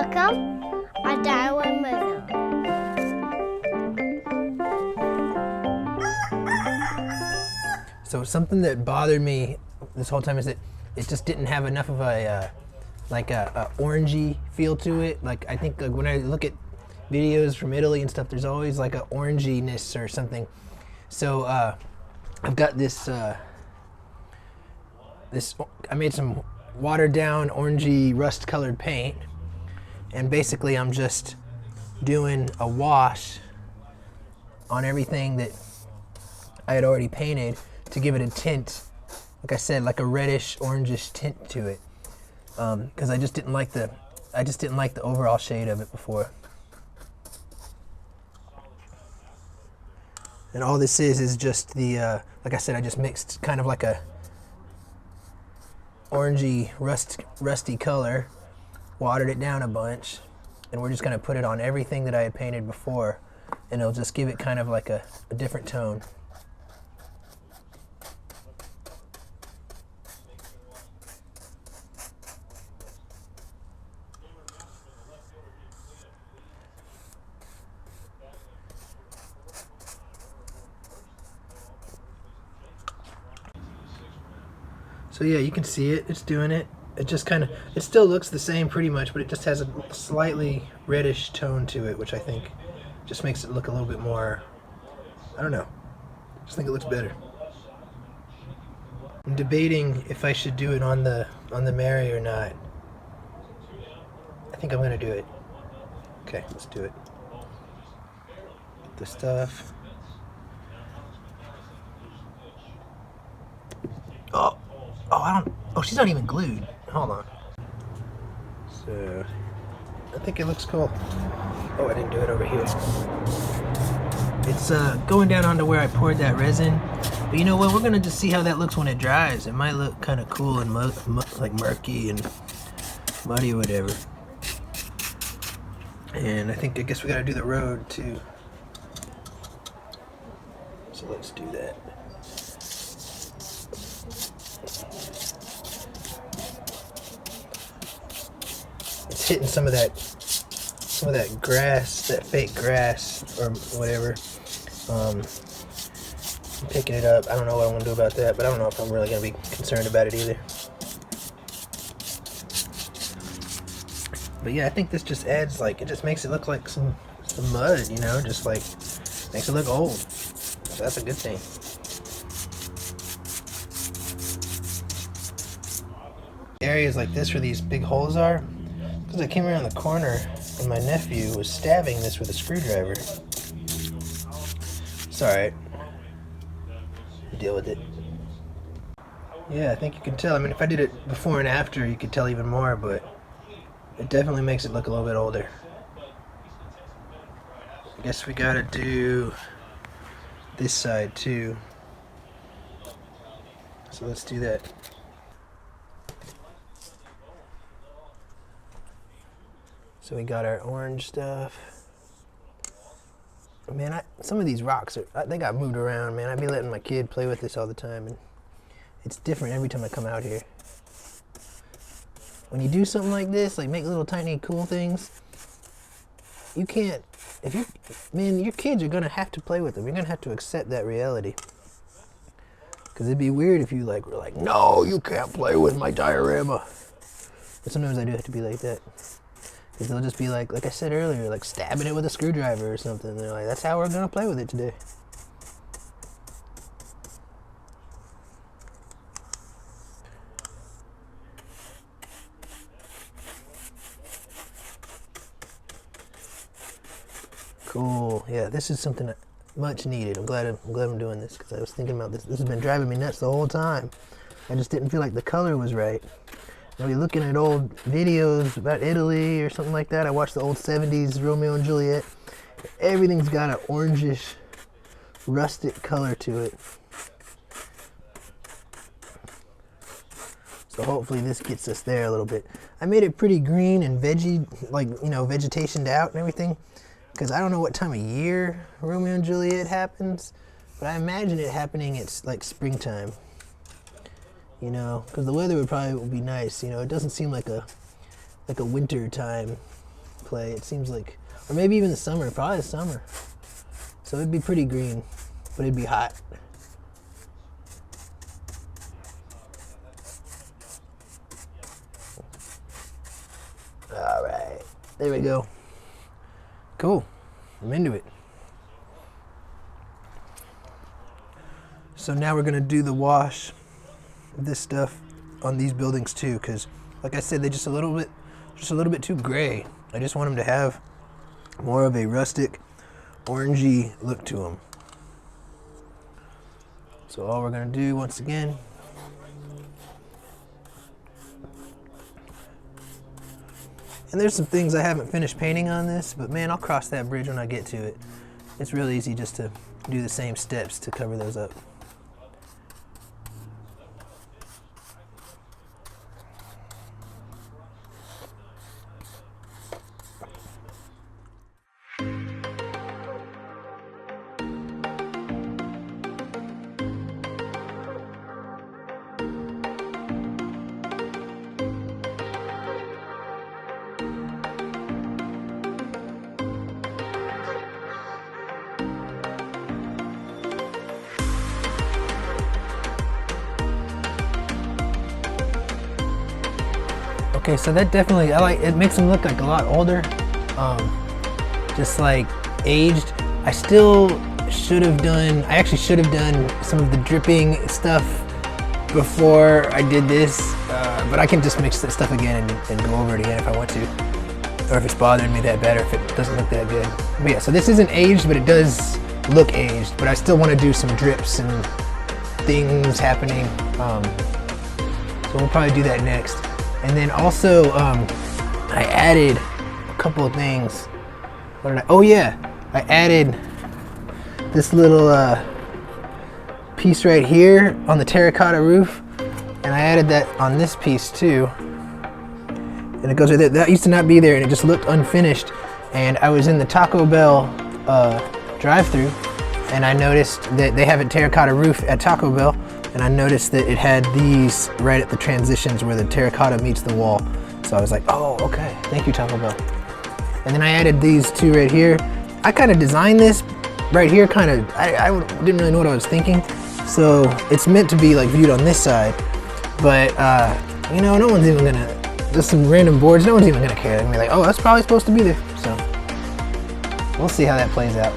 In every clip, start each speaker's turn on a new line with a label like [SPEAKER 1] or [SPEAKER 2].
[SPEAKER 1] Welcome, a Diorama.
[SPEAKER 2] So something that bothered me this whole time is that it just didn't have enough of a orangey feel to it. Like I think when I look at videos from Italy and stuff, there's always like a oranginess or something. So I've got this. I made some watered down orangey rust colored paint, and basically I'm just doing a wash on everything that I had already painted to give it a tint, like I said, like a reddish orangish tint to it, because I just didn't like the overall shade of it before. And all this is just the like I said, I just mixed kind of like a orangey rusty color, watered it down a bunch, and we're just going to put it on everything that I had painted before, and it'll just give it kind of like a different tone. So yeah, you can see it, it's doing it. It just kind of, it still looks the same pretty much, but it just has a slightly reddish tone to it, which I think just makes it look a little bit more, I don't know, I just think it looks better. I'm debating if I should do it on the Mary or not. I think I'm gonna do it. Okay, let's do it. Get the stuff. Oh, she's not even glued. Hold on. So, I think it looks cool. Oh, I didn't do it over here. It's going down onto where I poured that resin. But you know what? We're gonna just see how that looks when it dries. It might look kind of cool and like murky and muddy or whatever. And I guess we gotta do the road too. So let's do that. It's hitting some of that grass, that fake grass or whatever. I'm picking it up. I don't know what I'm gonna do about that, but I don't know if I'm really gonna be concerned about it either. But yeah, I think this just adds, like, it just makes it look like some mud, you know, just like makes it look old. So that's a good thing. Areas like this where these big holes are, because I came around the corner and my nephew was stabbing this with a screwdriver. It's alright. Deal with it. Yeah, I think you can tell. I mean, if I did it before and after, you could tell even more, but it definitely makes it look a little bit older. I guess we gotta do this side too. So let's do that. So we got our orange stuff. Man, some of these rocks, they got moved around, man. I'd be letting my kid play with this all the time, and it's different every time I come out here. When you do something like this, like make little tiny cool things, you can't, your kids are gonna have to play with them. You're gonna have to accept that reality. Because it'd be weird if you were like, no, you can't play with my diorama. But sometimes I do have to be like that. Because they'll just be like I said earlier, like stabbing it with a screwdriver or something. And they're like, that's how we're gonna play with it today. Cool. Yeah, this is something much needed. I'm glad I'm doing this, because I was thinking about this. This has been driving me nuts the whole time. I just didn't feel like the color was right. I'll be looking at old videos about Italy or something like that. I watched the old 70s Romeo and Juliet. Everything's got an orangish, rustic color to it. So hopefully this gets us there a little bit. I made it pretty green and veggie, like, you know, vegetationed out and everything, because I don't know what time of year Romeo and Juliet happens, but I imagine it happening, it's like springtime. You know, because the weather would probably be nice. You know, it doesn't seem like a winter time play. It seems like, or maybe even the summer, probably the summer. So it'd be pretty green, but it'd be hot. All right, there we go. Cool, I'm into it. So now we're gonna do the wash of this stuff on these buildings too, because like I said, they're just a little bit too gray. I just want them to have more of a rustic, orangey look to them. So all we're gonna do once again, and there's some things I haven't finished painting on this, but man, I'll cross that bridge when I get to it. It's real easy just to do the same steps to cover those up. Okay, so that definitely, it makes them look like a lot older, just like aged. I actually should have done some of the dripping stuff before I did this, but I can just mix this stuff again and go over it again if I want to, or if it's bothering me that bad, or if it doesn't look that good. But yeah, so this isn't aged, but it does look aged, but I still want to do some drips and things happening, so we'll probably do that next. And then also, I added a couple of things. Oh yeah, I added this little piece right here on the terracotta roof, and I added that on this piece too. And it goes right there. That used to not be there, and it just looked unfinished. And I was in the Taco Bell drive-thru, and I noticed that they have a terracotta roof at Taco Bell. And I noticed that it had these right at the transitions where the terracotta meets the wall. So I was like, oh, okay, thank you, Taco Bell. And then I added these two right here. I kind of designed this right here, I didn't really know what I was thinking. So it's meant to be like viewed on this side, but you know, no one's even gonna, just some random boards, no one's even gonna care. They're gonna be like, oh, that's probably supposed to be there. So we'll see how that plays out.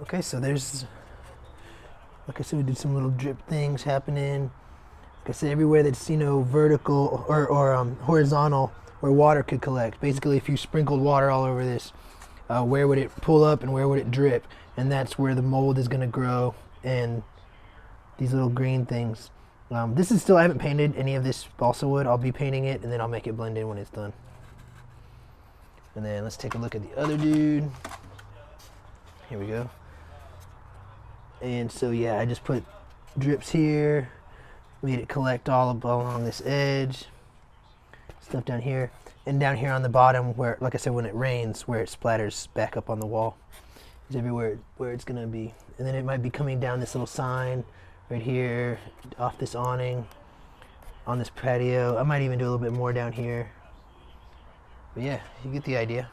[SPEAKER 2] Okay, so there's, like I said, we did some little drip things happening. Like I said, everywhere that's, you know, vertical or horizontal where water could collect. Basically, if you sprinkled water all over this, where would it pull up and where would it drip? And that's where the mold is gonna grow, and these little green things. This is still, I haven't painted any of this balsa wood. I'll be painting it and then I'll make it blend in when it's done. And then let's take a look at the other dude. Here we go. And so yeah, I just put drips here, made it collect all along this edge, stuff down here, and down here on the bottom where, like I said, when it rains, where it splatters back up on the wall is everywhere where it's gonna be. And then it might be coming down this little sign right here, off this awning, on this patio. I might even do a little bit more down here. But yeah, you get the idea.